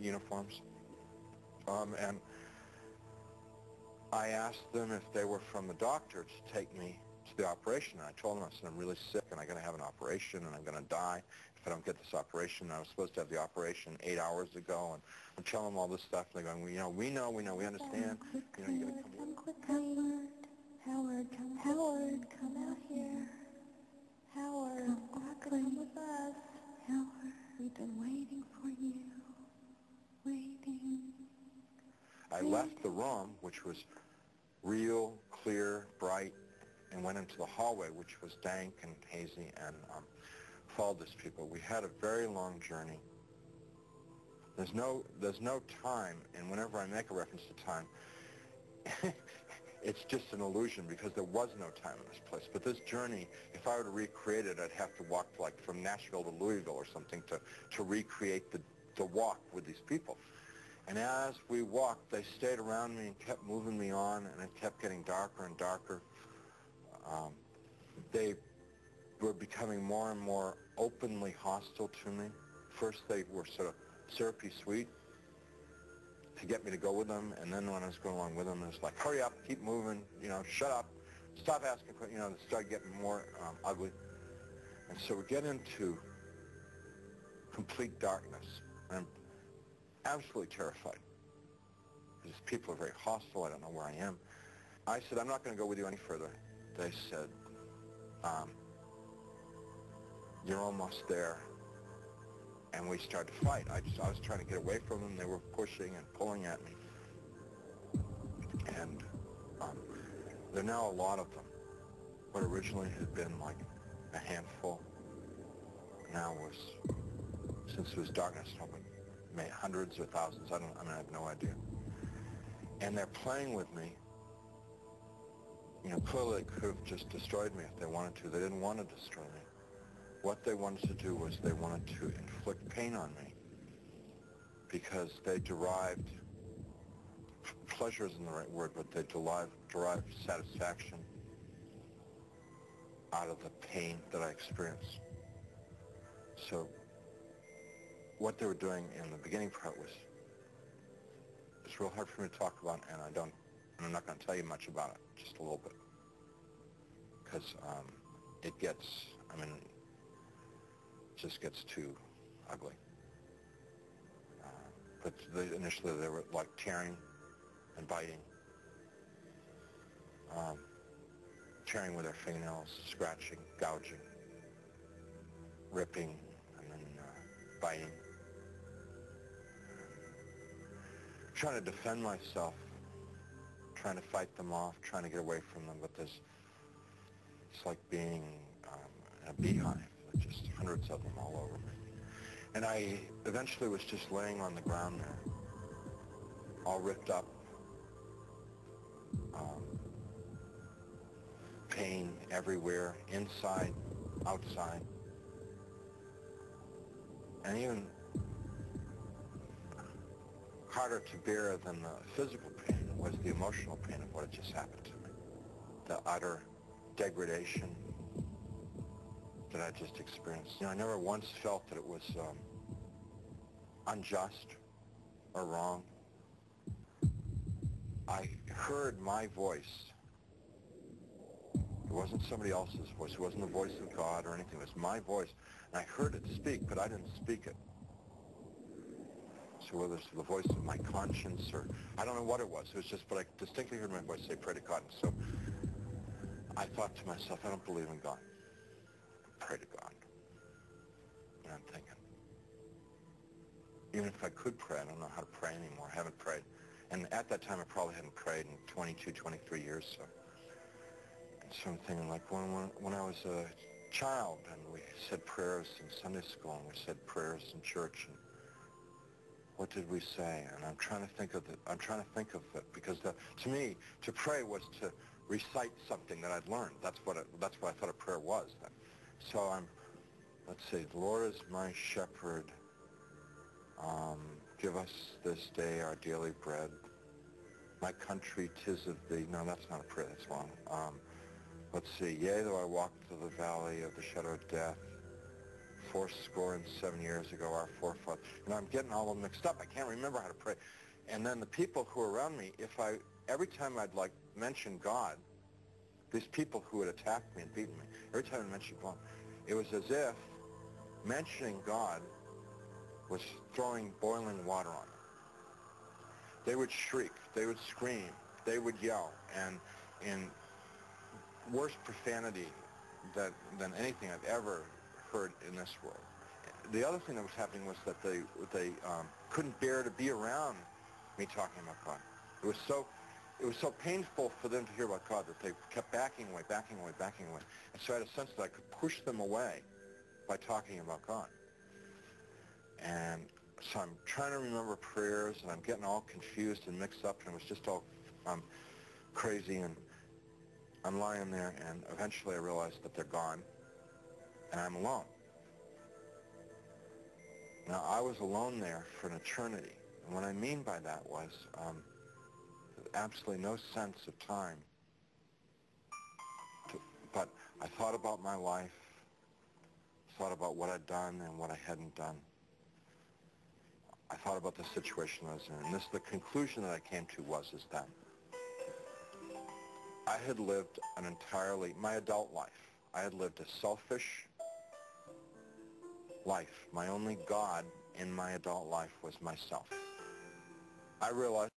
uniforms. And I asked them if they were from the doctor to take me to the operation. And I told them, I said, I'm really sick and I'm going to have an operation and I'm going to die if I don't get this operation. And I was supposed to have the operation 8 hours ago. And I'm telling them all this stuff. And they're going, well, we know, we understand. You know, you got to come quickly. Howard, come out here. Howard, come with us. Howard, we've been waiting for you. Waiting. I left the room, which was real, clear, bright, and went into the hallway, which was dank and hazy, and followed these people. We had a very long journey. There's no time, and whenever I make a reference to time, it's just an illusion because there was no time in this place. But this journey, if I were to recreate it, I'd have to walk like from Nashville to Louisville or something to recreate the walk with these people. And as we walked, they stayed around me and kept moving me on, and it kept getting darker and darker. They were becoming more and more openly hostile to me. First, they were sort of syrupy sweet to get me to go with them, and then when I was going along with them, it was like, hurry up, keep moving, you know, shut up, stop asking questions, you know, they started getting more ugly. And so we get into complete darkness. I'm absolutely terrified. These people are very hostile. I don't know where I am. I said, I'm not going to go with you any further. They said, you're almost there. And we started to fight. I was trying to get away from them. They were pushing and pulling at me. And there are now a lot of them. What originally had been like a handful now was, since it was darkness, hundreds or thousands. I have no idea. And they're playing with me. You know, clearly they could have just destroyed me if they wanted to. They didn't want to destroy me. What they wanted to do was they wanted to inflict pain on me because they derived, pleasure isn't the right word, but they derived satisfaction out of the pain that I experienced. So what they were doing in the beginning part was, it's real hard for me to talk about, and I'm not going to tell you much about it, just a little bit, because it just gets too ugly. But initially they were like tearing and biting, tearing with their fingernails, scratching, gouging, ripping, and then biting. Trying to defend myself, trying to fight them off, trying to get away from them, but it's like being in a beehive. Just hundreds of them all over me. And I eventually was just laying on the ground there, all ripped up, pain everywhere, inside, outside. And even harder to bear than the physical pain was the emotional pain of what had just happened to me. The utter degradation that I just experienced. You know, I never once felt that it was unjust or wrong. I heard my voice. It wasn't somebody else's voice. It wasn't the voice of God or anything. It was my voice. And I heard it speak, but I didn't speak it. So whether it's the voice of my conscience or, I don't know what it was. It was just, but I distinctly heard my voice say, pray to God. And so I thought to myself, I don't believe in God. Pray to God. And I'm thinking, even if I could pray, I don't know how to pray anymore. I haven't prayed. And at that time, I probably hadn't prayed in 22, 23 years. So I'm thinking, like, when I was a child, and we said prayers in Sunday school, and we said prayers in church, and what did we say? And I'm trying to think of it, because to me, to pray was to recite something that I'd learned. That's what I thought a prayer was then. So let's see, the Lord is my shepherd. Give us this day our daily bread. My country, 'tis of thee. No, that's not a prayer, that's wrong. Let's see, yea, though I walk through the valley of the shadow of death, fourscore and 7 years ago, our forefathers. I'm getting all of them mixed up. I can't remember how to pray. And then the people who were around me, every time I'd mention God, these people who had attacked me and beaten me, every time I mentioned God, it was as if mentioning God was throwing boiling water on them. They would shriek, they would scream, they would yell, and in worse profanity than anything I've ever heard in this world. The other thing that was happening was that they couldn't bear to be around me talking about God. It was so painful for them to hear about God that they kept backing away. And so I had a sense that I could push them away by talking about God. And so I'm trying to remember prayers, and I'm getting all confused and mixed up, and it was just all crazy, and I'm lying there, and eventually I realized that they're gone, and I'm alone. Now, I was alone there for an eternity, and what I mean by that was absolutely no sense of time. But I thought about my life, thought about what I'd done and what I hadn't done. I thought about the situation I was in, and the conclusion that I came to was that I had lived my adult life. I had lived a selfish life. My only God in my adult life was myself. I realized